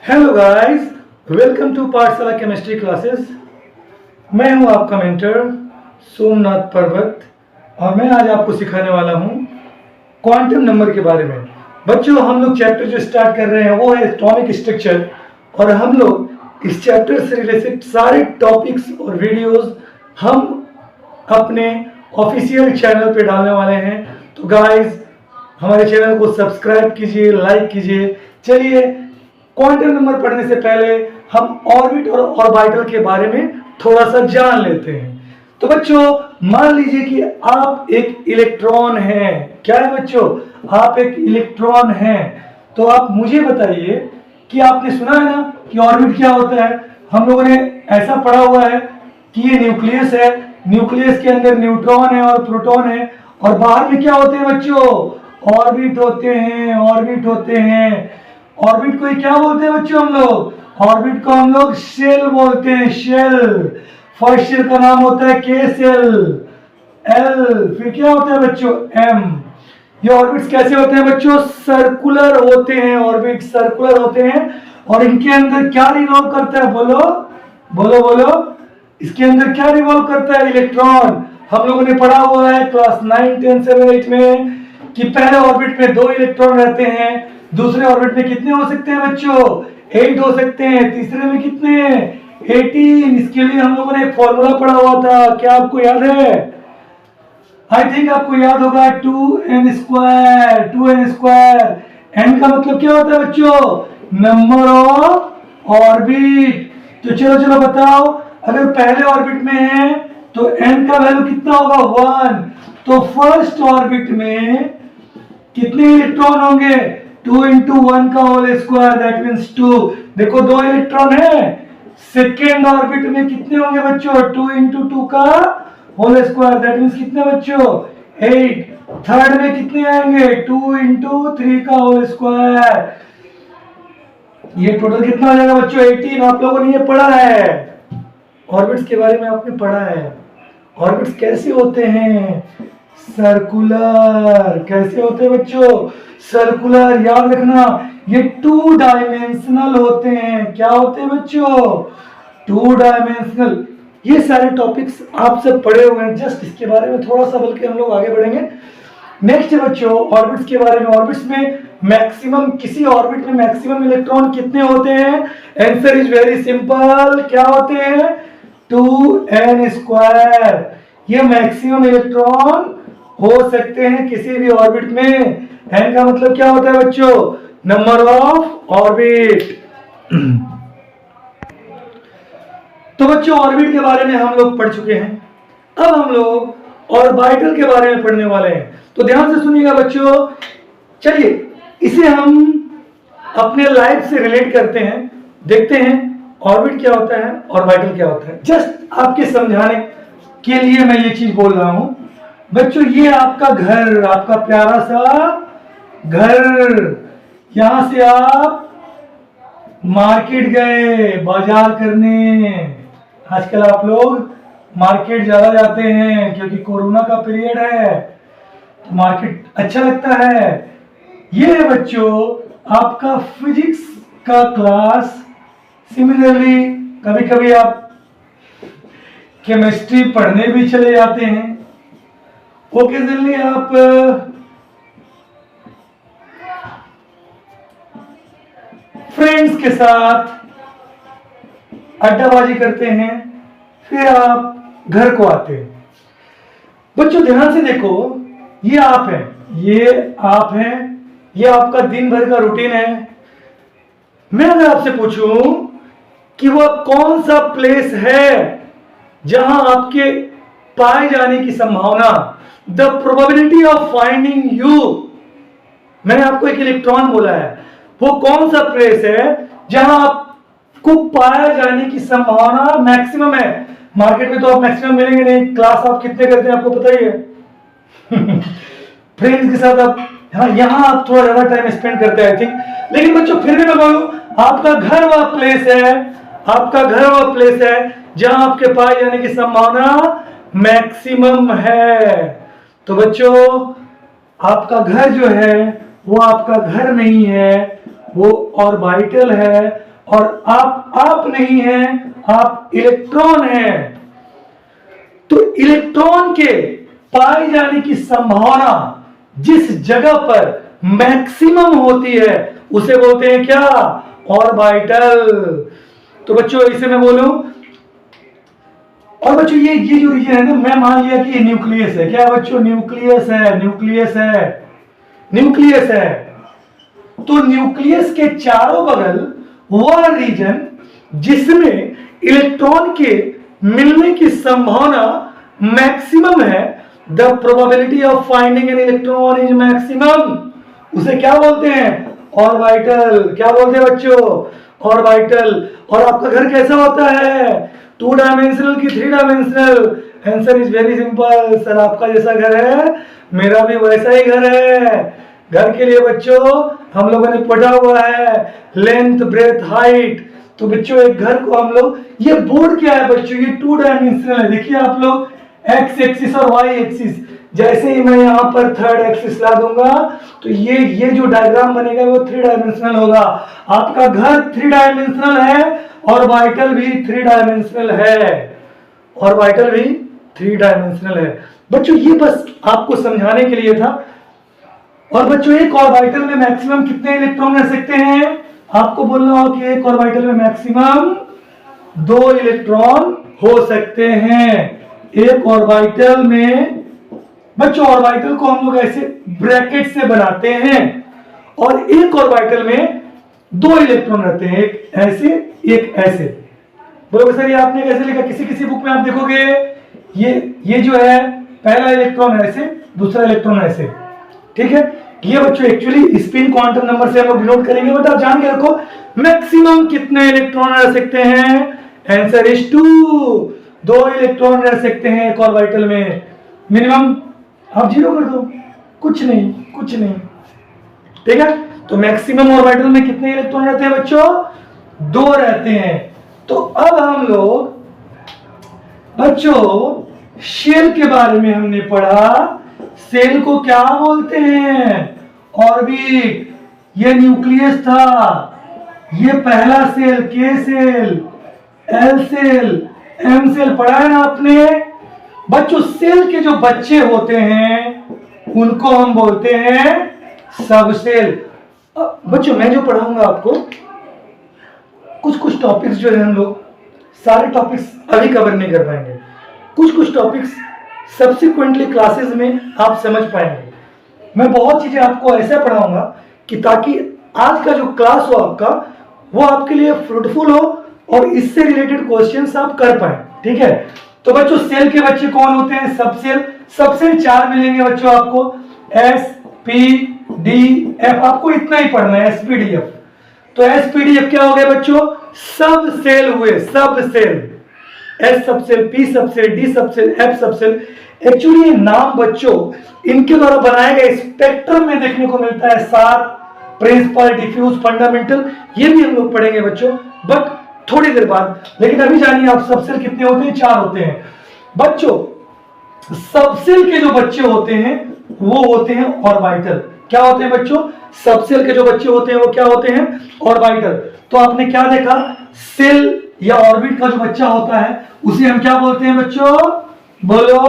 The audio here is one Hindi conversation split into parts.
हेलो गाइस, वेलकम टू पाठशाला केमिस्ट्री क्लासेस। मैं हूं आपका मेंटर सोमनाथ पर्वत और मैं आज आपको सिखाने वाला हूं क्वांटम नंबर के बारे में। बच्चों, हम लोग चैप्टर जो स्टार्ट कर रहे हैं वो है एटॉमिक स्ट्रक्चर और हम लोग इस चैप्टर से रिलेटेड सारे टॉपिक्स और वीडियोस हम अपने ऑफिशियल चैनल पे डालने वाले हैं। तो गाइस, हमारे चैनल को सब्सक्राइब कीजिए, लाइक कीजिए। चलिए, क्वांटम नंबर पढ़ने से पहले हम ऑर्बिट और ऑर्बिटल के बारे में थोड़ा सा जान लेते हैं। तो बच्चों, मान लीजिए कि आप एक इलेक्ट्रॉन हैं। क्या है बच्चों? आप एक इलेक्ट्रॉन हैं। तो आप मुझे बताइए कि आपने सुना है ना कि ऑर्बिट क्या होता है। हम लोगों ने ऐसा पढ़ा हुआ है कि ये न्यूक्लियस है, न्यूक्लियस के अंदर न्यूट्रॉन है और प्रोटॉन है और बाहर में क्या होते हैं बच्चों? ऑर्बिट होते हैं, ऑर्बिट होते हैं। ऑर्बिट को क्या बोलते हैं बच्चों? हम लोग ऑर्बिट को हम लोग शेल बोलते हैं, शेल। फर्स्ट शेल का नाम होता है के शेल, एल, फिर क्या होता है बच्चों? एम। ये ऑर्बिट्स कैसे होते हैं बच्चों? सर्कुलर होते हैं। ऑर्बिट सर्कुलर होते हैं और इनके अंदर क्या रिवॉल्व करता है? बोलो बोलो बोलो। इसके अंदर क्या रिवॉल्व करता है? इलेक्ट्रॉन। हम लोगों ने पढ़ा हुआ है क्लास 9, 10, 7, 8 में कि पहले ऑर्बिट में 2 इलेक्ट्रॉन रहते हैं, दूसरे ऑर्बिट में कितने हो सकते हैं बच्चों? 8 हो सकते हैं। तीसरे में कितने? 18। इसके लिए हम लोगों ने एक फॉर्मूला पढ़ा हुआ था, क्या आपको याद है? आई थिंक आपको याद होगा, 2n square. 2n square, n का मतलब क्या होता है बच्चों? Number of orbit. तो चलो चलो बताओ, अगर पहले ऑर्बिट में है तो n का वैल्यू कितना होगा? 1। तो फर्स्ट ऑर्बिट में कितने इलेक्ट्रॉन होंगे? 2 into 1 का होल स्क्वायर, दैट मीन्स 2। देखो 2 इलेक्ट्रॉन है। सेकेंड ऑर्बिट में कितने होंगे बच्चों? 2 into 2 का होल स्क्वायर, दैट मीन्स कितने बच्चों? 8। थर्ड में कितने आएंगे? 2 into 3 का होल स्क्वायर। ये टोटल कितना हो जाएगा बच्चों? 18। आप लोगों ने ये पढ़ा है, ऑर्बिट्स के बारे में आपने पढ़ा है। ऑर्बिट्स कैसे होते हैं? सर्कुलर। कैसे होते हैं बच्चों? सर्कुलर। याद रखना, ये 2 डायमेंशनल होते हैं। क्या होते हैं बच्चों? 2 डायमेंशनल। ये सारे टॉपिक्स आप सब पढ़े हुए हैं, जस्ट इसके बारे में थोड़ा सा बल्कि हम लोग आगे बढ़ेंगे। नेक्स्ट बच्चों, ऑर्बिट्स के बारे में। ऑर्बिट्स में मैक्सिमम, किसी ऑर्बिट में मैक्सिमम इलेक्ट्रॉन कितने होते हैं? Answer is very simple. क्या होते हैं? 2n square. ये मैक्सिमम इलेक्ट्रॉन हो सकते हैं किसी भी ऑर्बिट में। n का मतलब क्या होता है बच्चों? Number of orbit. तो बच्चों, ऑर्बिट के बारे में हम लोग पढ़ चुके हैं। अब हम लोग ऑर्बिटल के बारे में पढ़ने वाले हैं। तो ध्यान से सुनिएगा बच्चों। चलिए, इसे हम अपने लाइफ से रिलेट करते हैं, देखते हैं ऑर्बिट क्या होता है, ऑर्बिटल क्या होता है। जस्ट आपके समझाने के लिए मैं ये चीज बोल रहा हूं बच्चों। ये आपका घर, आपका प्यारा सा घर। यहां से आप मार्केट गए बाजार करने। आजकल आप लोग मार्केट ज्यादा जाते हैं क्योंकि कोरोना का पीरियड है, तो मार्केट अच्छा लगता है। ये है बच्चों आपका फिजिक्स का क्लास। सिमिलरली कभी कभी आप केमिस्ट्री पढ़ने भी चले जाते हैं। ओकेजनली आप फ्रेंड्स के साथ अड्डाबाजी करते हैं, फिर आप घर को आते हैं। बच्चों ध्यान से देखो, ये आप हैं, ये आप हैं, ये आपका दिन भर का रूटीन है। मैं अगर आपसे पूछूं कि वह कौन सा प्लेस है जहां आपके पाए जाने की संभावना, the probability of finding you, मैंने आपको एक इलेक्ट्रॉन बोला है, वो कौन सा प्लेस है जहां आपको पाया जाने की संभावना मैक्सिमम है? मार्केट में तो आप मैक्सिमम मिलेंगे नहीं। क्लास आप कितने करते हैं आपको पता ही है। फ्रेंड्स के साथ आप, हाँ, यहाँ आप थोड़ा ज्यादा टाइम स्पेंड करते हैं आई थिंक। लेकिन बच्चों फिर भी मैं बोलूं, आपका घर वह प्लेस है, आपका घर वह प्लेस है जहां आपके पाए जाने की संभावना मैक्सिमम है। तो बच्चों, आपका घर जो है वो आपका घर नहीं है, वो ऑर्बिटल है। और आप नहीं हैं, आप इलेक्ट्रॉन हैं। तो इलेक्ट्रॉन के पाए जाने की संभावना जिस जगह पर मैक्सिमम होती है उसे बोलते हैं क्या? ऑर्बिटल। तो बच्चों इसे मैं बोलूं, और बच्चों ये जो रीजन है ना, मैं मान लिया कि ये न्यूक्लियस है। क्या बच्चों? न्यूक्लियस है, न्यूक्लियस है, न्यूक्लियस है। तो न्यूक्लियस के चारों बगल वह रीजन जिसमें इलेक्ट्रॉन के मिलने की संभावना मैक्सिमम है, the probability of finding an electron is maximum, उसे क्या बोलते हैं? ऑर्बिटल। क्या बोलते हैं बच्चों? ऑर्बिटल। और आपका घर कैसा होता है? 2 डायमेंशनल की 3 dimensional? Answer is very simple sir, आपका जैसा घर है मेरा भी वैसा ही घर है। घर के लिए बच्चों हम लोगों ने पढ़ा हुआ है लेंथ, ब्रेथ, हाइट। तो बच्चों एक घर को हम लोग, ये बोर्ड क्या है बच्चों? ये 2 डायमेंशनल है। देखिए आप लोग, एक्स एक्सिस और वाई एक्सिस। जैसे ही मैं यहाँ पर 3rd एक्सिस ला दूंगा तो ये जो डायग्राम बनेगा वो 3 डायमेंशनल होगा। आपका घर 3 डायमेंशनल है, ऑर्बिटल भी 3 डायमेंशनल है, ऑर्बिटल भी 3 डायमेंशनल है। बच्चों ये बस आपको समझाने के लिए था। और बच्चों एक ऑर्बिटल में मैक्सिमम कितने इलेक्ट्रॉन रह सकते हैं? आपको बोलना हो कि एक ऑर्बिटल में मैक्सिमम 2 इलेक्ट्रॉन हो सकते हैं। एक ऑर्बिटल में बच्चों, ऑर्बिटल को हम लोग ऐसे ब्रैकेट से बनाते हैं और एक ऑर्बिटल में 2 इलेक्ट्रॉन रहते हैं, एक ऐसे एक ऐसे। बोलो सर ये आपने कैसे लिखा? किसी किसी बुक में आप देखोगे ये जो है पहला इलेक्ट्रॉन ऐसे, दूसरा इलेक्ट्रॉन ऐसे, ठीक है। ये बच्चों एक्चुअली स्पिन क्वांटम नंबर से हम लोग डिनोट करेंगे, बट आप जान के रखो मैक्सिमम कितने इलेक्ट्रॉन रह सकते हैं? आंसर इज 2, 2 इलेक्ट्रॉन रह सकते हैं एक ऑर्बिटल में। मिनिमम आप 0 कर दो, कुछ नहीं, कुछ नहीं, ठीक है। तो मैक्सिमम ऑर्बिटल में कितने इलेक्ट्रॉन रहते हैं बच्चों? 2 रहते हैं। तो अब हम लोग बच्चों शेल के बारे में हमने पढ़ा। सेल को क्या बोलते हैं? ऑर्बिट। ये न्यूक्लियस था, ये पहला shell K shell, L shell, M shell पढ़ा है ना आपने बच्चों। सेल के जो बच्चे होते हैं उनको हम बोलते हैं सब सेल। बच्चों मैं जो पढ़ाऊंगा आपको कुछ टॉपिक्स जो है हम लोग सारे टॉपिक्स अभी कवर नहीं कर पाएंगे, कुछ टॉपिक्स सब्सिक्वेंटली क्लासेस में आप समझ पाएंगे। मैं बहुत चीजें आपको ऐसा पढ़ाऊंगा कि ताकि आज का जो क्लास हो आपका वो आपके लिए फ्रूटफुल हो और इससे रिलेटेड क्वेश्चंस आप कर पाए, ठीक है। तो बच्चों सेल के बच्चे कौन होते हैं? सब सेल। सब सेल 4 मिलेंगे बच्चों आपको, एस पी डी एफ। आपको इतना ही पढ़ना है, एस पी डी एफ। तो एस पी डी एफ क्या हो गया बच्चों? सब सेल हुए, सब सेल। एस सब सेल, पी सब सेल, डी सब सेल, एफ सब सेल। एक्चुअली ये नाम बच्चों इनके द्वारा बनाए गए स्पेक्ट्रम में देखने को मिलता है। 7 प्रिंसिपल, डिफ्यूज, फंडामेंटल, ये भी हम लोग पढ़ेंगे बच्चों, बट थोड़ी देर बाद। लेकिन अभी जानिए आप सब सेल कितने होते हैं? 4 होते हैं बच्चों। सब सेल के जो बच्चे होते हैं वो होते हैं ऑर्बिटल। क्या होते हैं बच्चों? सब सेल के जो बच्चे होते हैं वो क्या होते हैं? ऑर्बिटल। तो आपने क्या देखा? सेल या ऑर्बिट का जो बच्चा होता है उसे हम क्या बोलते हैं बच्चों? बोलो,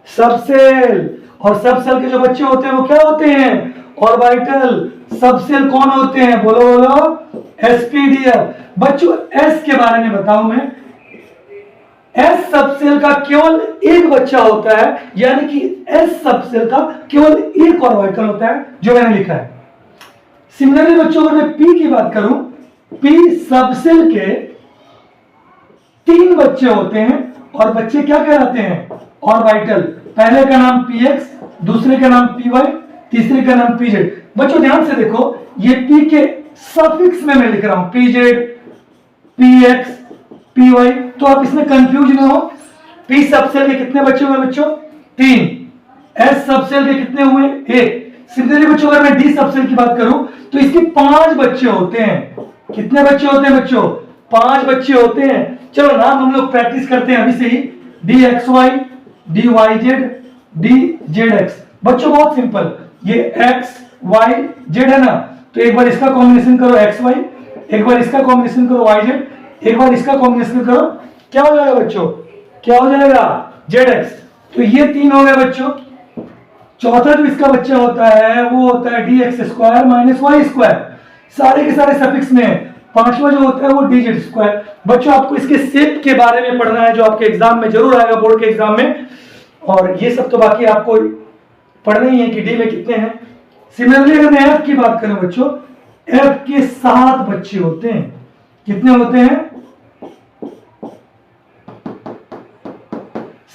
सब सेल। और सब सेल के जो बच्चे होते हैं वो क्या होते हैं? ऑर्बिटल। सब सेल कौन होते हैं? बोलो बोलो, एसपीडीएफ। बच्चों एस के बारे में बताऊं मैं, एस सब सेल का केवल एक बच्चा होता है, यानी कि एस सब सेल का केवल एक ऑर्बिटल होता है जो मैंने लिखा है। सिमिलरली बच्चों अगर मैं पी की बात करूं, पी सब सेल के 3 बच्चे होते हैं और बच्चे क्या कहलाते हैं? ऑर्बिटल। पहले का नाम पी एक्स, दूसरे का नाम पी वाई, तीसरे का नाम पी जेड। बच्चों ध्यान से देखो, ये पी के सफिक्स में मैं लिख रहा हूं, P Z, P X, P Y, तो आप इसमें कंफ्यूज ना हो। पी सब सेल के कितने बच्चे हुए बच्चों? 3। एस सब सेल के कितने हुए? 1। सिमिलरली बच्चों अगर मैं डी सब सेल की बात करूं तो इसके 5 बच्चे होते हैं। कितने बच्चे होते हैं बच्चों? 5 बच्चे होते हैं। चलो नाम हम लोग प्रैक्टिस करते हैं अभी से ही। D X Y, D Y Z, D Z X. बच्चों बहुत सिंपल, ये एक्स वाई जेड है ना, तो एक बार इसका कॉम्बिनेशन करो, एक्स वाई, एक बार इसका कॉम्बिनेशन करो YZ, एक बार इसका कॉम्बिनेशन करो, क्या हो जाएगा बच्चों, क्या हो जाएगा ZX। तो ये 3 हो गए बच्चों। चौथा जो इसका बच्चा होता है वो होता है DX² माइनस Y²। सारे के सारे सफिक्स में। पांचवा जो होता है वो DZ²। बच्चों आपको इसके शेप के बारे में पढ़ना है, जो आपके एग्जाम में जरूर आएगा, बोर्ड के एग्जाम में। और ये सब तो बाकी आपको पढ़ना ही है कि डी में कितने हैं। सिमिलरली अगर मैं एफ की बात करूं बच्चों, एफ के 7 बच्चे होते हैं। कितने होते हैं?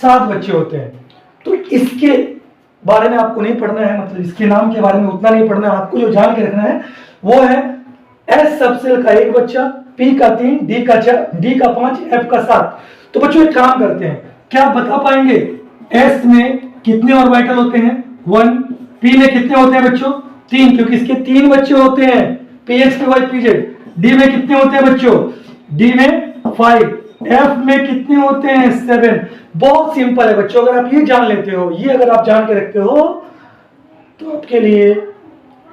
7 बच्चे होते हैं। तो इसके बारे में आपको नहीं पढ़ना है, मतलब इसके नाम के बारे में उतना नहीं पढ़ना है। आपको जो जान के रखना है वो है एस सबसेल का 1 बच्चा, पी का 3, डी का 4, डी का 5, एफ का 7। तो बच्चों एक काम करते हैं, क्या आप बता पाएंगे एस में कितने ऑर्बिटल होते हैं? 1। पी में कितने होते हैं बच्चों? 3, क्योंकि इसके 3 बच्चे होते हैं, पीएक्स, पीवाई, पीजेड। डी में कितने होते हैं बच्चों? डी में 5। एफ में कितने होते हैं? 7। बहुत सिंपल है बच्चों, अगर आप ये जान लेते हो, ये अगर आप जान के रखते हो, तो आपके लिए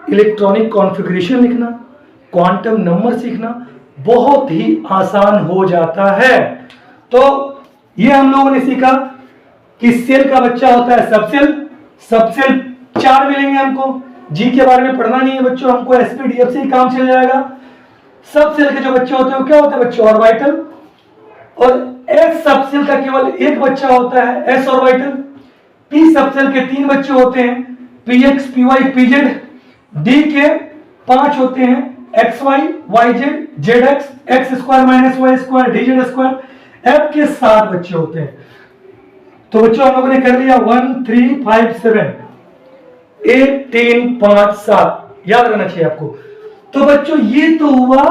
इलेक्ट्रॉनिक कॉन्फ़िगरेशन लिखना, क्वांटम नंबर सीखना बहुत ही आसान हो जाता है। तो ये हम लोगों ने सीखा कि सेल का बच्चा होता है सबसेल। सबसेल 4 मिलेंगे हमको। जी के बारे में पढ़ना नहीं है बच्चों, हमको एसपीडीएफ से ही काम चल जाएगा। सबसेल के जो बच्चे होते हैं वो क्या होते हैं बच्चों? ऑर्बिटल। और एस सबसेल का केवल 1 बच्चा होता है, एस ऑर्बिटल। पी सबसेल के 3 बच्चे होते हैं, पीएक्स, पीवाई, पीजेड। डी के 5 होते हैं, XY, YZ, ZX, X² minus Y², DZ²। F के 7 बच्चे होते हैं। तो बच्चों हम लोगों ने कर लिया 1, 3, 5, 7, 8, 3, 5, 7। याद रहना चाहिए आपको। तो बच्चों ये तो हुआ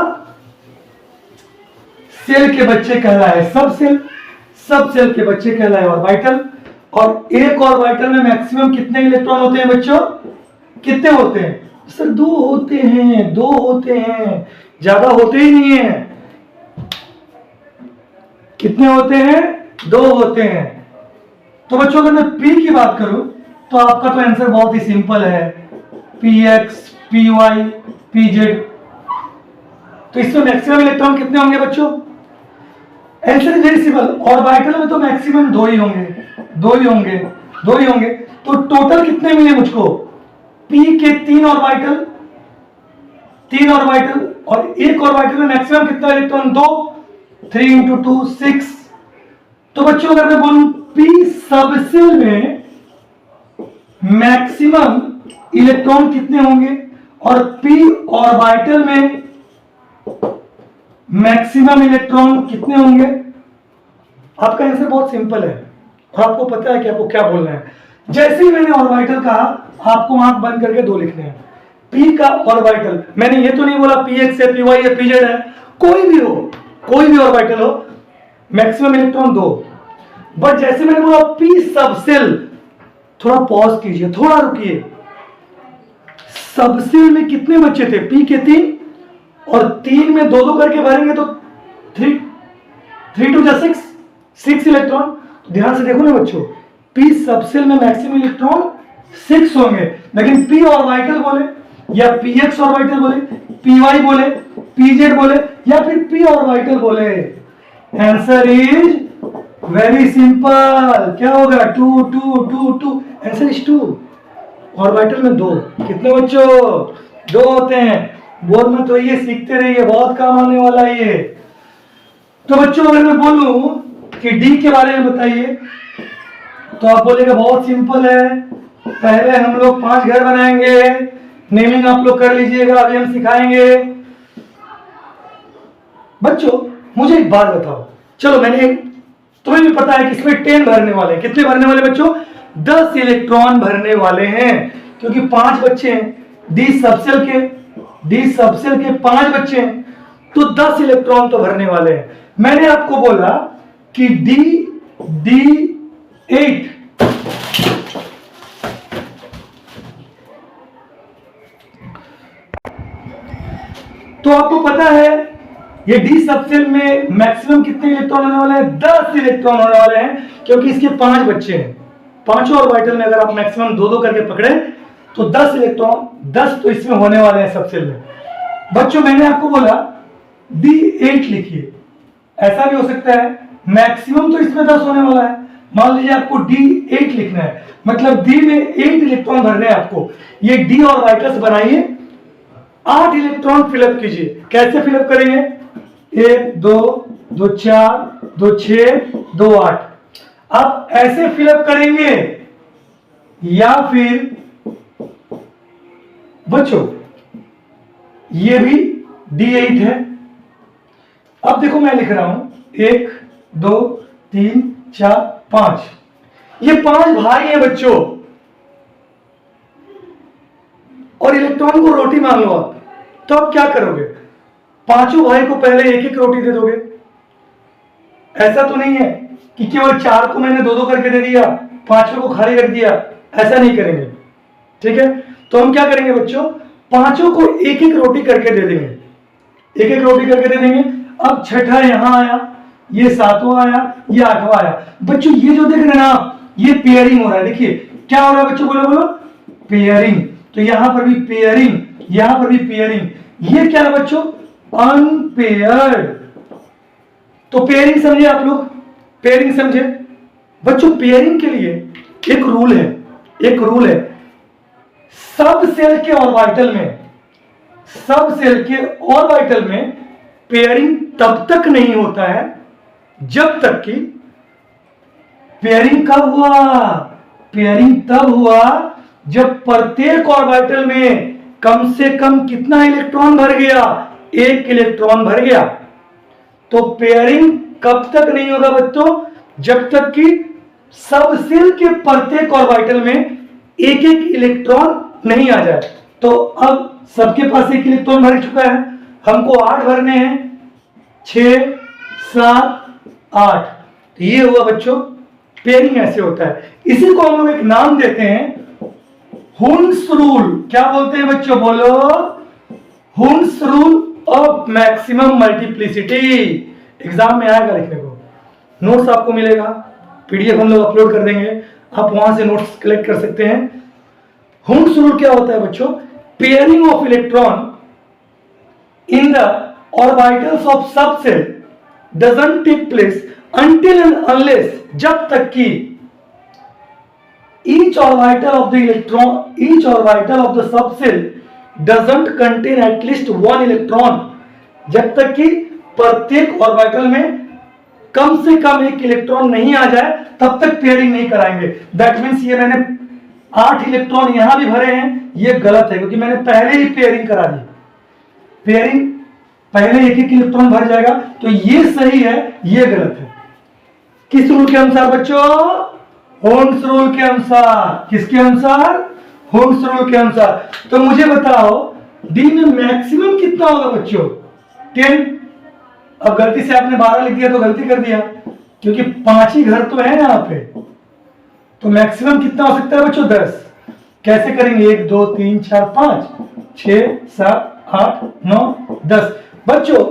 सेल के बच्चे कहलाए सबसेल, सबसेल के बच्चे कहलाए ऑर्बिटल। और एक ऑर्बिटल में मैक्सिमम कितने इलेक्ट्रॉन होते हैं बच्चों? कितने होते हैं सर? 2 होते हैं, 2 होते हैं, ज्यादा होते ही नहीं है। कितने होते हैं? 2 होते हैं। तो बच्चों अगर मैं पी की बात करूं तो आपका तो आंसर बहुत ही सिंपल है, पीएक्स, पीवाई, पीजेड। तो इसमें मैक्सिमम इलेक्ट्रॉन कितने होंगे बच्चों? Answer is very simple. Orbital में तो मैक्सिमम 2 ही होंगे, 2 ही होंगे, 2 ही होंगे। तो टोटल कितने मिले मुझको? पी के 3 ऑर्बिटल, 3 ऑर्बिटल, और एक ऑर्बिटल में मैक्सिमम कितना इलेक्ट्रॉन? 2। 3 × 2 6। तो बच्चों अगर मैं बोलूं पी सबसेल में मैक्सिमम इलेक्ट्रॉन कितने होंगे और पी ऑर्बिटल में मैक्सिमम इलेक्ट्रॉन कितने होंगे? आपका आंसर बहुत सिंपल है और आपको पता है कि आपको क्या बोलना है। जैसे ही मैंने ऑर्बिटल कहा, आपको आंख बंद करके 2 लिखने हैं। पी का ऑर्बिटल, मैंने ये तो नहीं बोला पीएक्स है, पीवाई है, पीजेड है, कोई भी हो, कोई भी ऑर्बिटल हो, मैक्सिमम इलेक्ट्रॉन 2। बट जैसे मैंने बोला पी सबसेल, थोड़ा पॉज कीजिए, थोड़ा रुकिए। सबसेल में कितने बच्चे थे? पी के 3, और 3 में 2-2 करके भरेंगे तो 3 × 2 6 इलेक्ट्रॉन। ध्यान से देखो ना बच्चों, पी सबसेल में मैक्सिमम इलेक्ट्रॉन 6 होंगे, लेकिन पी ऑर्बिटल बोले या पीएक्स ऑर्बिटल बोले, पीवाई बोले, पीजेड बोले, या फिर पी ऑर्बिटल बोले, आंसर इज वेरी सिंपल। क्या होगा? 2 2 2 2। Answer is 2। ऑर्बिटल में 2। कितने बच्चों? 2 होते हैं। बोर्ड में तो ये सीखते रहिए, बहुत काम आने वाला है ये। तो बच्चों अगर मैं बोलूं कि डी के बारे में बताइए, तो आप बोलेंगे बहुत सिंपल है, पहले हम लोग 5 घर बनाएंगे, नेमिंग आप लोग कर लीजिएगा, अभी हम सिखाएंगे। बच्चों मुझे एक बात बताओ, चलो तुम्हें भी पता है कि इसमें 10 भरने वाले हैं। कितने भरने वाले बच्चों? 10 इलेक्ट्रॉन भरने वाले हैं, क्योंकि 5 बच्चे हैं। डी सबसेल के 5 बच्चे हैं, तो 10 इलेक्ट्रॉन तो भरने वाले हैं। मैंने आपको बोला कि D8 तो आपको पता है ये डी सबसेल में मैक्सिमम कितने इलेक्ट्रॉन होने वाले हैं? 10 इलेक्ट्रॉन होने वाले हैं, क्योंकि इसके 5 बच्चे हैं। पांचों ऑर्बिटल में अगर आप मैक्सिमम 2-2 करके पकड़े तो 10 इलेक्ट्रॉन, 10 तो इसमें होने वाले हैं सबसेल में। बच्चों मैंने आपको बोला D8 लिखिए, ऐसा भी हो सकता है। मैक्सिमम तो इसमें 10 होने वाला है। मान लीजिए आपको D8 लिखना है, मतलब D में 8 इलेक्ट्रॉन भरने हैं आपको। ये D ऑर्बिटल्स बनाइए, 8 इलेक्ट्रॉन फिलअप कीजिए। कैसे फिलअप करेंगे? 1 2 2 4 2 6 2 8। आप ऐसे फिलअप करेंगे या फिर बच्चों ये भी D8 है। अब देखो मैं लिख रहा हूं 1 2 3 4 5, ये 5 भाई हैं बच्चों, और इलेक्ट्रॉन को रोटी मान लो आप। तो आप क्या करोगे? पांचों भाई को पहले एक एक रोटी दे दोगे। ऐसा तो नहीं है कि केवल 4 को मैंने 2 2 करके दे दिया, 5वें को खाली रख दिया। ऐसा नहीं करेंगे, ठीक है? तो हम क्या करेंगे बच्चों, पांचों को एक एक रोटी करके दे देंगे, एक एक रोटी करके दे देंगे। अब छठा यहां आया, ये 7वां आया, ये 8वां आया। बच्चों ये जो देख रहे हैं ना आप, ये पेयरिंग हो रहा है। देखिए क्या हो रहा है बच्चों, बोलो बोलो, पेयरिंग। तो यहां पर भी पेयरिंग, यहां पर भी पेयरिंग। ये क्या है बच्चों? अनपेयर्ड। तो पेयरिंग समझे आप लोग, पेयरिंग समझे बच्चों? पेयरिंग के लिए एक रूल है, एक रूल है। सब सेल के ऑर्बिटल में, सब सेल के ऑर्बिटल में पेयरिंग तब तक नहीं होता है जब तक कि, पेयरिंग कब हुआ? पेयरिंग तब हुआ जब प्रत्येक ऑर्बिटल में कम से कम कितना इलेक्ट्रॉन भर गया? 1 इलेक्ट्रॉन भर गया। तो पेयरिंग कब तक नहीं होगा बच्चों? जब तक कि सब सेल के प्रत्येक ऑर्बिटल में एक एक इलेक्ट्रॉन नहीं आ जाए। तो अब सबके पास 1 इलेक्ट्रॉन भर चुका है, हमको 8 भरने हैं, 6 7 8। तो ये हुआ बच्चों पेयरिंग, ऐसे होता है। इसी को हम लोग एक नाम देते हैं हुन्स रूल। क्या बोलते हैं बच्चों, बोलो? Hund's rule of maximum multiplicity. Exam में आएगा लिखने को, नोट्स आपको मिलेगा, पीडीएफ हम लोग अपलोड कर देंगे, आप वहां से नोट्स कलेक्ट कर सकते हैं। हुन्स रूल क्या होता है बच्चों? Pairing of electron in the orbitals of sub shell doesn't take place until and unless, जब तक कि each orbital of the electron, each orbital of the subcell doesn't contain at least 1 electron, जब तक कि प्रत्येक ऑर्बिटल में कम से कम 1 इलेक्ट्रॉन नहीं आ जाए तब तक पेयरिंग नहीं कराएंगे। दैट मीन्स ये मैंने 8 इलेक्ट्रॉन यहां भी भरे हैं, ये गलत है क्योंकि मैंने पहले ही पेयरिंग करा दी। पेयरिंग पहले 1 1 इलेक्ट्रॉन भर जाएगा, तो ये सही है, ये गलत है। किस रूल के अनुसार बच्चों? होन्स रूल के अनुसार। किसके अनुसार? होन्स रूल के अनुसार। तो मुझे बताओ डी में मैक्सिमम कितना होगा बच्चों? 10। अब गलती से आपने 12 लिख दिया तो गलती कर दिया, क्योंकि 5 ही घर तो है यहां पे। तो मैक्सिमम कितना हो सकता है बच्चों? 10। कैसे करेंगे? 1 2 3 4 5 6 7 8 9 10। बच्चों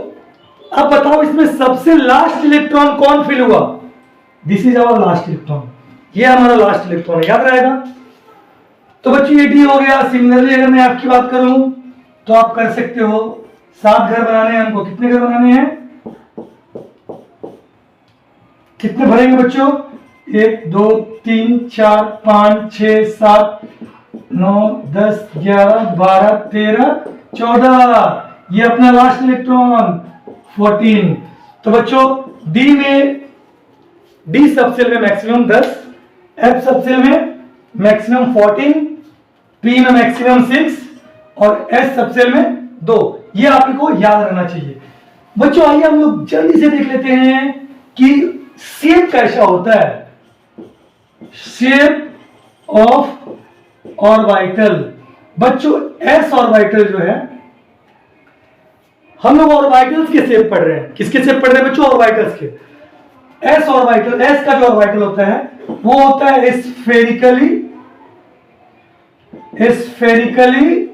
अब बताओ इसमें सबसे लास्ट इलेक्ट्रॉन कौन फिल हुआ? This is our last electron, ये हमारा लास्ट इलेक्ट्रॉन है, याद रहेगा। तो बच्चों ये डी हो गया। सिमिलरली अगर मैं आपकी बात करूं तो आप कर सकते हो, 7 घर बनाने हैं हमको। कितने घर बनाने हैं? कितने भरेंगे बच्चों? 1 2 3 4 5 6 7 9 10 11 12 13 14। ये अपना लास्ट इलेक्ट्रॉन 14। तो बच्चों डी में, डी सबसेल में मैक्सिमम 10, एफ सबसेल में मैक्सिमम 14, पी में मैक्सिमम 6 और एस सबसेल में 2। ये आपको याद रहना चाहिए बच्चों। आइए हम लोग जल्दी से देख लेते हैं कि शेप कैसा होता है। शेप ऑफ ऑर्बिटल बच्चों, एस ऑर्बिटल जो है, हम लोग ऑर्बिटल्स के शेप पढ़ रहे हैं। किसके शेप पढ़ रहे हैं बच्चों? ऑर्बिटल्स के। एस ऑर्बिटल, एस का जो ऑर्बिटल होता है वो होता है स्फेरिकली, स्फेरिकली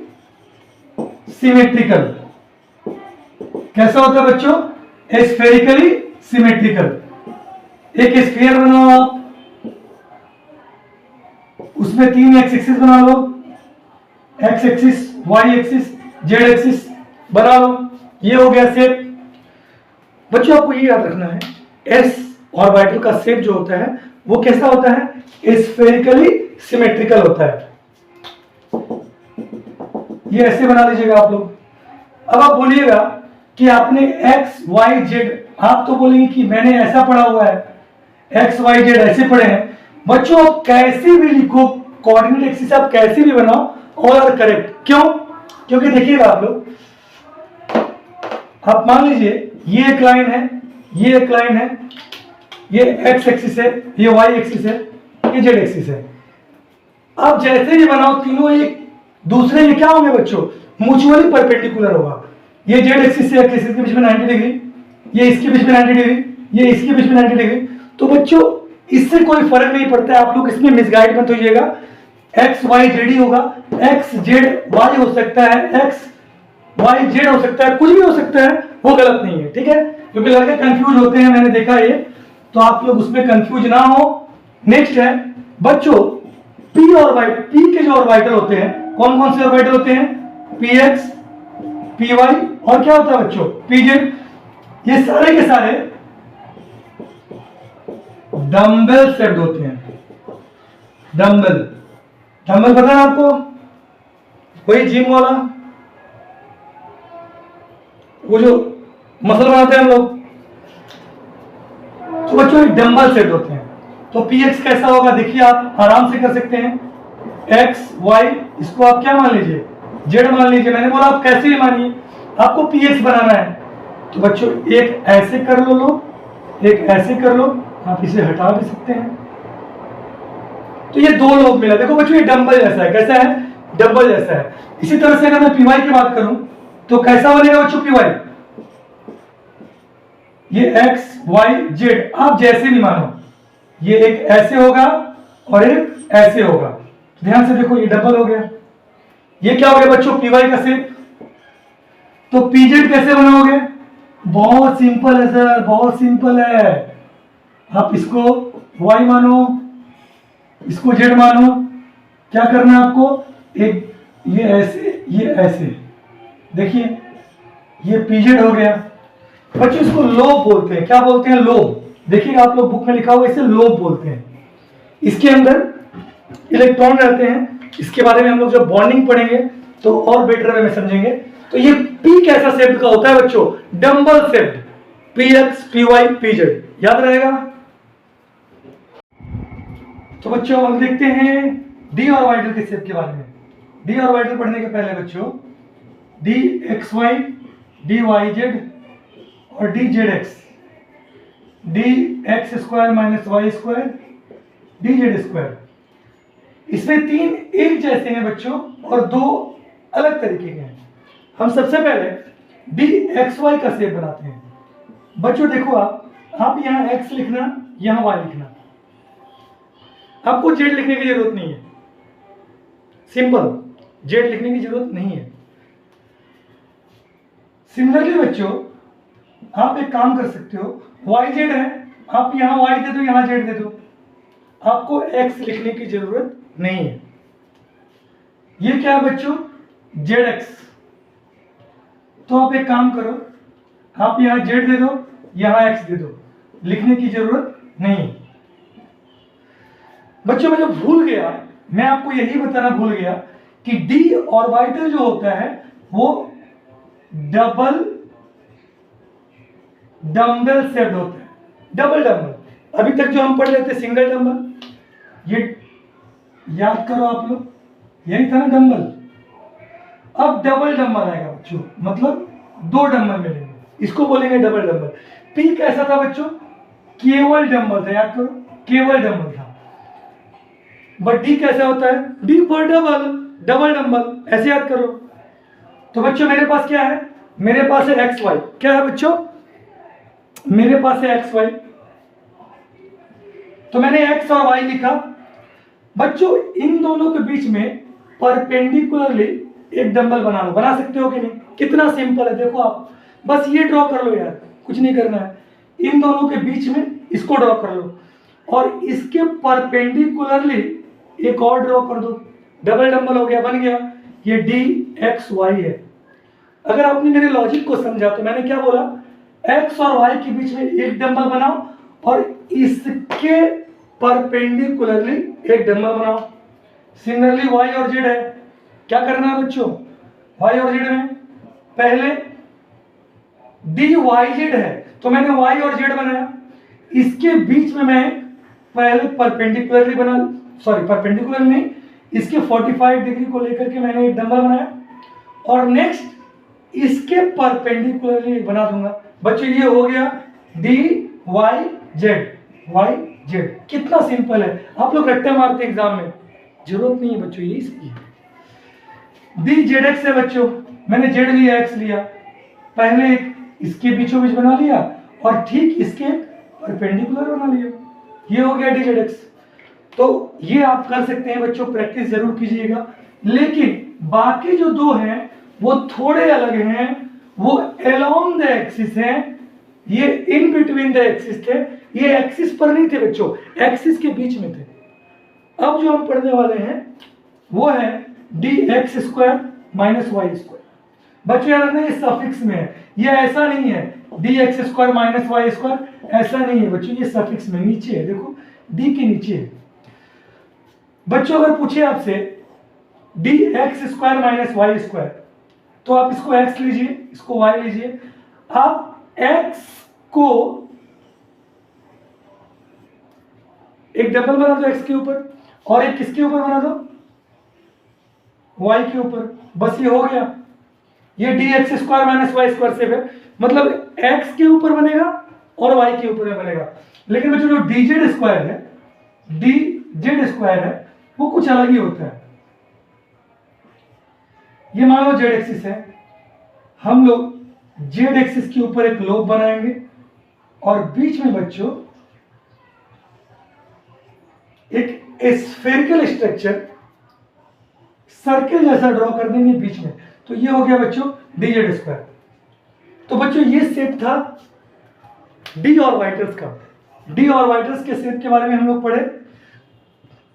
सिमेट्रिकल। कैसा होता है बच्चों? Spherically symmetrical. एक स्फीयर बनाओ आप, उसमें 3 एक्स एक्सिस बना लो, X axis, Y axis, Z axis बना लो। ये हो गया शेप। बच्चों आपको ये याद रखना है, एस ऑर्बिटल का शेप जो होता है वो कैसा होता है, स्फेरिकली सिमेट्रिकल होता है। ये ऐसे बना लीजिएगा आप लोग। अब आप बोलिएगा कि आपने एक्स वाई जेड, आप तो बोलेंगे कि मैंने ऐसा पढ़ा हुआ है, एक्स वाई जेड ऐसे पढ़े हैं। बच्चों आप कैसे भी लिखो, कोऑर्डिनेट एक्सिस आप कैसे भी बनाओ, ऑल आर करेक्ट। क्यों? क्योंकि देखिएगा आप लोग, आप मान लीजिए ये एक लाइन है, ये एक लाइन है, ये एक्स एक्सिस है, ये वाई एक्सिस है, ये जेड एक्सिस है। आप जैसे भी बनाओ तीनों एक दूसरे के क्या होंगे बच्चों, म्यूचुअली परपेंडिकुलर होगा। ये जेड एक्सिस से एक्सिस के बीच में 90 डिग्री, ये इसके बीच में 90 डिग्री, ये इसके बीच में 90 डिग्री। तो बच्चों इससे कोई फर्क नहीं पड़ता है, आप लोग इसमें मिसगाइड मत होइएगा। एक्स वाई जेड ही होगा, एक्स जेड वाई हो सकता है, एक्स वाई जेड हो सकता है, कुछ भी हो सकता है, वो गलत नहीं है, ठीक है। क्योंकि लड़के कंफ्यूज होते हैं, मैंने देखा ये, तो आप लोग उसमें कंफ्यूज ना हो। नेक्स्ट है बच्चों पी ऑर्बिटल, पी के जो ऑर्बिटल होते हैं, कौन कौन से ऑर्बिटल होते हैं, पी एक्स, पी वाई और क्या होता है बच्चों, पी जेड। ये सारे के सारे डम्बल शेप्ड होते हैं। डम्बल, डम्बल पता है आपको, वही जिम वाला, वो जो मसल बनाते हैं हम लोग। तो बच्चों ये डम्बल शेप्ड होते हैं। तो पी एक्स कैसा होगा देखिए, आप आराम से कर सकते हैं। एक्स वाई, इसको आप क्या मान लीजिए, जेड मान लीजिए। मैंने बोला आप कैसे भी मानिए, आपको पी एक्स बनाना है। तो बच्चों एक ऐसे कर लो, एक ऐसे कर लो, आप इसे हटा भी सकते हैं। तो ये दो लोग मिला, देखो बच्चों ये डंबल जैसा है, कैसा है, डंबल जैसा है। इसी तरह से अगर मैं पीवाई की बात करूं तो कैसा बनेगा बच्चों पीवाई, ये एक्स वाई जेड आप जैसे भी मानो, ये एक ऐसे होगा और एक ऐसे होगा। ध्यान से देखो ये डबल हो गया। ये क्या हो गया बच्चों, पीवाई का शेप। तो पीजेड कैसे बनाओगे, बहुत सिंपल है सर, बहुत सिंपल है। आप इसको वाई मानो, इसको जेड मानो। क्या करना है आपको, एक ये ऐसे, ये ऐसे, देखिए ये पीजेड हो गया। बच्चों इसको लोब बोलते हैं, क्या बोलते हैं, लोब। देखिएगा आप लोग बुक में लिखा हुआ इसे लोब बोलते हैं। इसके अंदर इलेक्ट्रॉन रहते हैं, इसके बारे में हम लोग जब बॉन्डिंग पढ़ेंगे तो और बेटर वे में समझेंगे। तो ये पी कैसा शेप का होता है बच्चों, dumbbell shape, P X P Y P Z, याद रहेगा। तो बच्चों हम देखते हैं डी ऑर्बिटल के शेप के बारे में। डी ऑर्बिटल पढ़ने के पहले बच्चों D X Y, D Y Z और D Z X, D X square minus Y square, D Z square. इसमें तीन एक जैसे हैं बच्चों और दो अलग तरीके के हैं। हम सबसे पहले डी एक्स वाई का शेप बनाते हैं। बच्चों देखो आप यहां एक्स लिखना, यहां वाई लिखना, आपको जेड लिखने की जरूरत नहीं है। सिंपल, जेड लिखने की जरूरत नहीं है। सिमिलरली बच्चों आप एक काम कर सकते हो, वाई जेड है, आप यहां वाई दे दो, यहां जेड दे दो, आपको एक्स लिखने की जरूरत नहीं है। ये क्या है बच्चों, जेड एक्स। तो आप एक काम करो, आप यहां जेड दे दो, यहां एक्स दे दो, लिखने की जरूरत नहीं। बच्चों मैं जो भूल गया, मैं आपको यही बताना भूल गया कि डी ऑर्बिटल जो होता है वो डबल डंबल शेप्ड होता है, डबल डंबल। अभी तक जो हम पढ़ रहे थे सिंगल डंबल, ये याद करो आप लोग, यही था ना डंबल। अब डबल डंबल आएगा बच्चों, मतलब दो डंबल मिलेंगे, इसको बोलेंगे डबल डंबल। पी कैसा था बच्चों, केवल डंबल था, याद करो केवल डंबल था। बट डी कैसा होता है, D for double, double dumbbell, ऐसे याद करो। तो बच्चों मेरे पास क्या है, मेरे पास है एक्स वाई, क्या है बच्चों, मेरे पास है एक्स वाई। तो मैंने एक्स और वाई लिखा। बच्चों इन दोनों के बीच में परपेंडिकुलरली एक डंबल बना लो, बना सकते हो कि नहीं, कितना सिंपल है। देखो आप बस ये ड्रॉ कर लो यार, कुछ नहीं करना है। इन दोनों के बीच में इसको ड्रॉ कर लो और इसके परपेंडिकुलरली एक और ड्रॉ कर दो, डबल डंबल हो गया, बन गया। ये डी एक्स वाई है। अगर आपने मेरे लॉजिक को समझा तो मैंने क्या बोला, एक्स और वाई के बीच में एक डंबल बनाओ और इसके परपेंडिकुलरली एक डंबल बनाओ। सिमिलरली वाई और जेड है, क्या करना है बच्चों, वाई और जेड में पहले डी वाई जेड है तो मैंने वाई और जेड बनाया, इसके बीच में मैं पहले परपेंडिकुलरली बना, सॉरी परपेंडिकुलर नहीं, इसके 45 डिग्री को लेकर के मैंने एक डंबल बनाया और नेक्स्ट इसके परपेंडिकुलरली बना दूंगा। बच्चों ये हो गया D Y Z, Y Z. कितना सिंपल है, आप लोग रट्टे मारते हैं एग्जाम में, जरूरत नहीं है बच्चों, ये इसकी डी जेड एक्स है बच्चों, मैंने जेड लिया एक्स लिया, पहले एक इसके बीचों बीच बना लिया और ठीक इसके परपेंडिकुलर बना लिया, ये हो गया डी जेड एक्स। तो ये आप कर सकते हैं बच्चों, प्रैक्टिस जरूर कीजिएगा। लेकिन बाकी जो दो हैं वो थोड़े अलग हैं, वो अलोंग द एक्सिस हैं, ये इन बिटवीन द एक्सिस थे, ये एक्सिस पर नहीं थे बच्चों, एक्सिस के बीच में थे। अब जो हम पढ़ने वाले हैं वो है D X square minus Y square. बच्चों याद रखना ये सफिक्स में है, ये ऐसा नहीं है D X square minus Y square, ऐसा नहीं है बच्चों, ये सफिक्स में नीचे है, देखो डी के नीचे है। बच्चों अगर पूछे आपसे D X square minus Y square तो आप इसको x लीजिए, इसको y लीजिए, आप x को एक डबल बना दो x के ऊपर और एक किसके ऊपर बना दो, y के ऊपर, बस ये हो गया, ये D X square minus Y square से है, मतलब x के ऊपर बनेगा और y के ऊपर बनेगा। लेकिन बच्चों जो डी जेड स्क्वायर है, डी जेड स्क्वायर है वो कुछ अलग ही होता है। ये मान लो जेड एक्सिस है, हम लोग जेड एक्सिस के ऊपर एक लोब बनाएंगे और बीच में बच्चों एक स्फेरिकल स्ट्रक्चर सर्कल जैसा ड्रॉ कर देंगे बीच में, तो ये हो गया बच्चों डी जेड स्क्वायर। तो बच्चों ये सेट था डी ऑर्बिटल्स का। डी ऑर्बिटल्स के सेट के बारे में हम लोग पढ़े,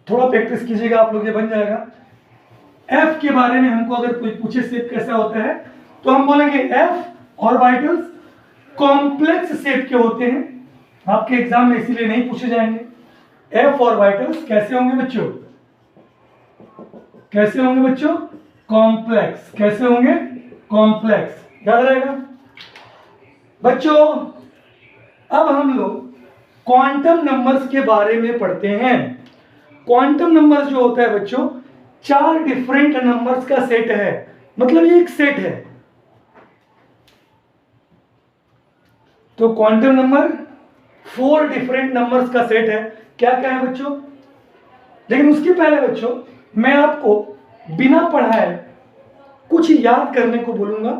थोड़ा प्रैक्टिस कीजिएगा आप लोग, ये बन जाएगा। एफ के बारे में हमको अगर कोई पूछे शेप कैसा होता है तो हम बोलेंगे एफ ऑर्बिटल्स कॉम्प्लेक्स शेप के होते हैं, आपके एग्जाम में इसीलिए नहीं पूछे जाएंगे। एफ ऑर्बिटल्स कैसे होंगे बच्चों, कैसे होंगे बच्चों, कॉम्प्लेक्स, कैसे होंगे, कॉम्प्लेक्स, याद रहेगा बच्चों। अब हम लोग क्वांटम नंबर्स के बारे में पढ़ते हैं। क्वांटम नंबर्स जो होता है बच्चों 4 डिफरेंट नंबर्स का सेट है, मतलब ये एक सेट है। तो क्वांटम नंबर 4 डिफरेंट नंबर्स का सेट है, क्या क्या है बच्चों। लेकिन उसके पहले बच्चों मैं आपको बिना पढ़ाए कुछ याद करने को बोलूंगा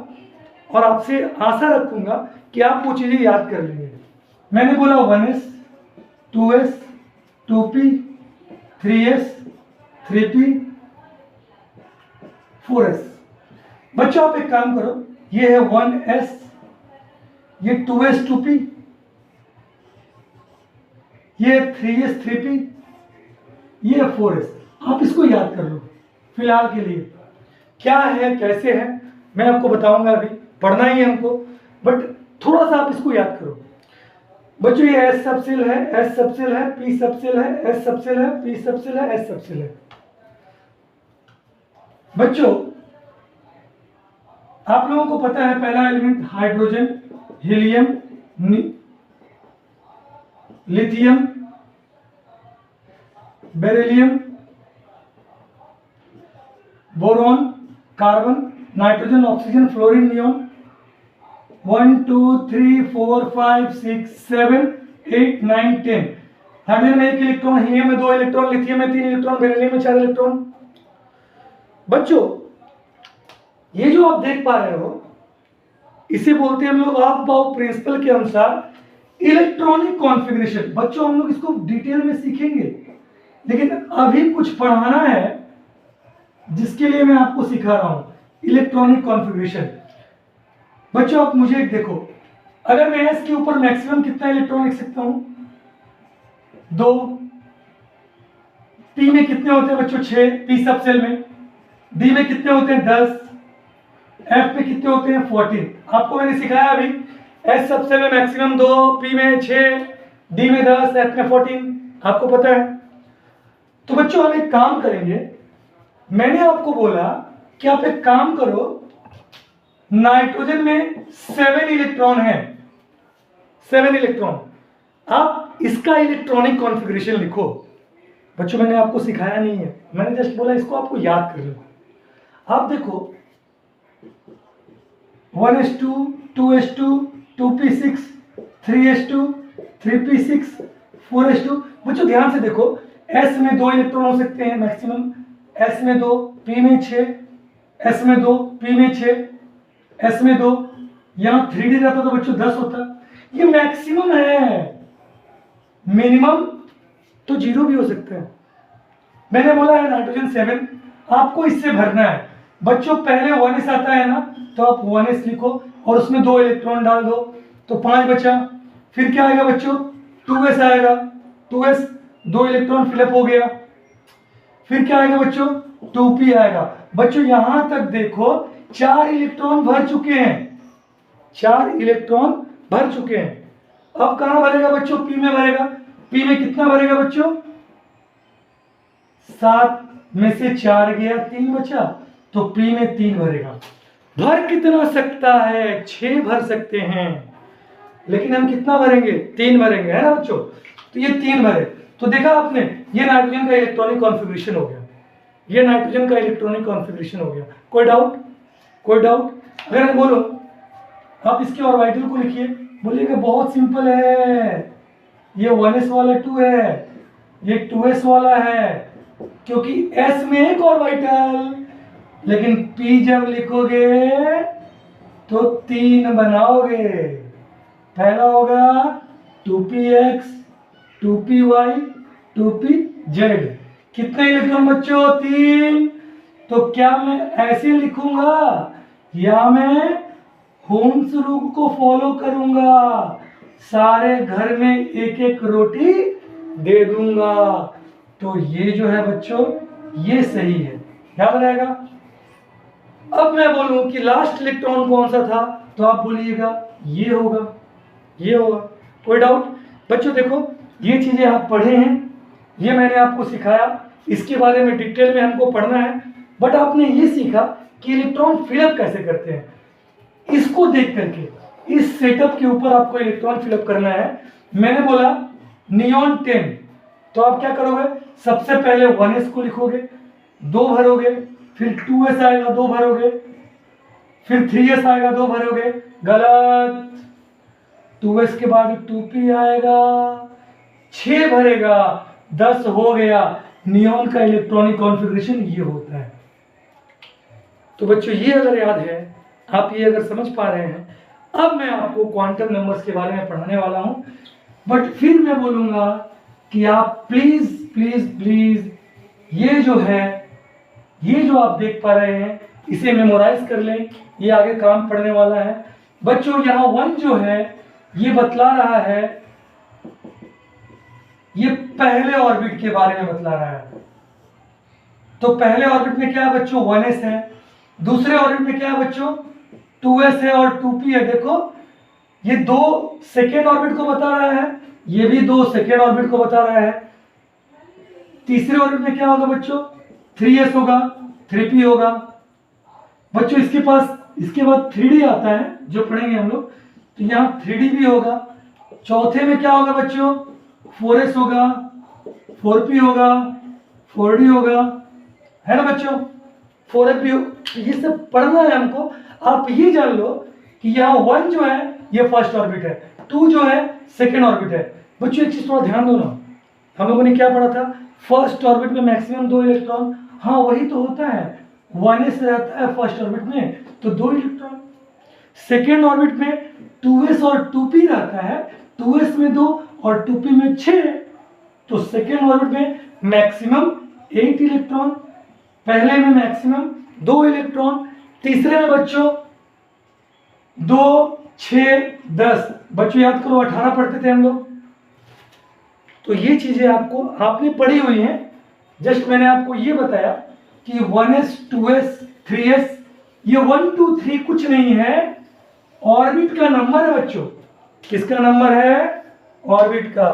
और आपसे आशा रखूंगा कि आप वो चीजें याद कर लेंगे। मैंने बोला 1s 2s 2p 3s 3p 4s। बच्चों आप एक काम करो, ये है 1s, ये 2s 2p, ये 3s 3p, ये 4s। आप इसको याद कर लो फिलहाल के लिए, क्या है कैसे है मैं आपको बताऊंगा, अभी पढ़ना ही है हमको, बट थोड़ा सा आप इसको याद करो। बच्चों ये एस सबसेल है, एस सबसेल है, पी सबसेल है, एस सबसेल है, पी सबसेल है, एस सबसेल है। बच्चों आप लोगों को पता है पहला element hydrogen, helium, lithium, beryllium, boron, carbon, nitrogen, oxygen, fluorine, neon. 1 2 3 4 5 6 7 8 9 10। Hydrogen में 1 इलेक्ट्रॉन, हीलियम में 2 इलेक्ट्रॉन, लिथियम में 3 इलेक्ट्रॉन, बेरिलियम में 4 इलेक्ट्रॉन। बच्चों ये जो आप देख पा रहे हो इसे बोलते हैं हम लोग ऑफ बाउ प्रिंसिपल के अनुसार इलेक्ट्रॉनिक कॉन्फ़िगरेशन। बच्चों हम लोग इसको डिटेल में सीखेंगे, लेकिन अभी कुछ पढ़ाना है जिसके लिए मैं आपको सिखा रहा हूं, इलेक्ट्रॉनिक कॉन्फ़िगरेशन। बच्चों आप मुझे एक देखो, अगर मैं एस के ऊपर मैक्सिमम कितना इलेक्ट्रॉन लिख सकता हूं, 2। पी में कितने होते हैं बच्चों, 6, पी सब सेल में। डी में कितने होते हैं, 10। एफ में कितने होते हैं, 14। आपको मैंने सिखाया अभी एस सबसे में मैक्सिमम 2, पी में 6, डी में 10, एफ में 14, आपको पता है। तो बच्चों हम एक काम करेंगे, मैंने आपको बोला कि आप एक काम करो, नाइट्रोजन में 7 इलेक्ट्रॉन है, 7 इलेक्ट्रॉन, आप इसका इलेक्ट्रॉनिक कॉन्फ़िगरेशन लिखो। बच्चों मैंने आपको सिखाया नहीं है, मैंने जस्ट बोला इसको आपको याद कर लो। आप देखो 1s2, 2s2, 2p6, 3s2, 3p6, 4s2। बच्चों ध्यान से देखो, s में 2 इलेक्ट्रॉन हो सकते हैं मैक्सिमम, s में 2, p में 6, s में 2, p में 6, s में 2, यहाँ 3d रहता तो बच्चों 10 होता। ये मैक्सिमम है, मिनिमम तो 0 भी हो सकता है। मैंने बोला है नाइट्रोजन 7, आपको इससे भरना है। बच्चों पहले 1s आता है ना, तो आप 1s लिखो और उसमें 2 इलेक्ट्रॉन डाल दो, तो 5 बचा। फिर क्या आएगा बच्चों, 2s आएगा, 2s 2 इलेक्ट्रॉन फिलअप हो गया। फिर क्या आएगा बच्चों, 2p आएगा। बच्चों यहां तक देखो 4 इलेक्ट्रॉन भर चुके हैं, 4 इलेक्ट्रॉन भर चुके हैं। अब कहां भरेगा बच्चों, p में भरेगा। p में कितना भरेगा बच्चों, 7 में से 4 गया, 3 बचा, तो p में 3 भरेगा। भर कितना सकता है, 6 भर सकते हैं, लेकिन हम कितना भरेंगे, 3 भरेंगे, है ना बच्चों। तो ये 3 भरे, तो देखा आपने, ये नाइट्रोजन का इलेक्ट्रॉनिक कॉन्फ़िगरेशन हो गया, ये नाइट्रोजन का इलेक्ट्रॉनिक कॉन्फ़िगरेशन हो गया। कोई डाउट, कोई डाउट? अगर मैं बोलो आप इसके ऑर्बिटल को लिखिए, बोलिएगा बहुत सिंपल है, ये 1s वाला 2 है, ये 2s वाला है, क्योंकि s में एक ऑर्बिटल, लेकिन p जब लिखोगे तो 3 बनाओगे। पहला होगा 2px, 2py, 2pz। कितने इलेक्ट्रॉन बच्चों, 3। तो क्या मैं ऐसे लिखूंगा या मैं होम्स रूल को फॉलो करूंगा, सारे घर में एक एक रोटी दे दूंगा। तो ये जो है बच्चों ये सही है, याद रहेगा। अब मैं बोलूं कि लास्ट इलेक्ट्रॉन कौन सा था, तो आप बोलिएगा ये होगा, ये होगा। कोई डाउट? बच्चों देखो ये चीजें आप पढ़े हैं, ये मैंने आपको सिखाया, इसके बारे में डिटेल में हमको पढ़ना है, बट आपने ये सीखा कि इलेक्ट्रॉन फिलअप कैसे करते हैं। इसको देख करके इस सेटअप के ऊपर आपको इलेक्ट्रॉन फिलअप करना है। मैंने बोला नियॉन 10, तो आप क्या करोगे, सबसे पहले 1s को लिखोगे, 2 भरोगे, फिर 2s आएगा, 2 भरोगे, फिर 3s आएगा, 2 भरोगे, गलत। 2s के बाद 2p आएगा, 6 भरेगा, 10 हो गया। नियॉन का इलेक्ट्रॉनिक कॉन्फ़िगरेशन ये होता है। तो बच्चों ये अगर याद है, आप ये अगर समझ पा रहे हैं, अब मैं आपको क्वांटम नंबर्स के बारे में पढ़ाने वाला हूं, बट फिर मैं बोलूंगा कि आप प्लीज प्लीज प्लीज ये जो है, ये जो आप देख पा रहे हैं, इसे मेमोराइज कर लें, ये आगे काम पड़ने वाला है। बच्चों यहाँ 1 जो है ये बतला रहा है, ये पहले ऑर्बिट के बारे में बतला रहा है। तो पहले ऑर्बिट में क्या है बच्चों, 1s है। दूसरे ऑर्बिट में क्या है बच्चों, 2s है और 2p है। देखो ये 2 सेकेंड ऑर्बिट को बता रहा है, ये भी 2 सेकेंड ऑर्बिट को बता रहा है। तीसरे ऑर्बिट में क्या होगा बच्चों, 3s होगा, 3p होगा। बच्चों इसके पास इसके बाद 3d आता है जो पढ़ेंगे हम लोग, तो यहाँ 3d भी होगा। चौथे में क्या होगा बच्चों, 4s होगा, 4p होगा, 4d होगा, है ना बच्चों, 4f हो। ये सब पढ़ना है हमको। आप ये जान लो कि यहाँ 1 जो है ये फर्स्ट ऑर्बिट है, 2 जो है सेकेंड ऑर्बिट है। बच्चों एक चीज थोड़ा ध्यान दो ना, हम लोगों ने क्या पढ़ा था, फर्स्ट ऑर्बिट में मैक्सिमम 2 इलेक्ट्रॉन, हाँ वही तो होता है, 1s रहता है फर्स्ट ऑर्बिट में तो 2 इलेक्ट्रॉन। सेकेंड ऑर्बिट में 2s और 2p रहता है, 2s में 2 और 2p में 6, तो सेकेंड ऑर्बिट में मैक्सिमम 8 इलेक्ट्रॉन, पहले में मैक्सिमम 2 इलेक्ट्रॉन, तीसरे में बच्चों 2, 6, 10। बच्चों याद करो 18 पढ़ते थे हम लोग। तो ये चीजें आपको आपने पढ़ी हुई हैं, जस्ट मैंने आपको ये बताया कि 1s, 2s, 3s, ये 1, 2, 3 कुछ नहीं है, ऑर्बिट का नंबर है बच्चों, किसका नंबर है? ऑर्बिट का।